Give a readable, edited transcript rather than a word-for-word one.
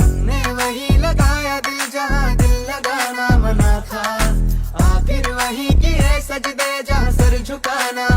हमने वही लगाया दिल जहाँ दिल लगाना मना था, आखिर वही किए सजदे जहाँ सर झुकाना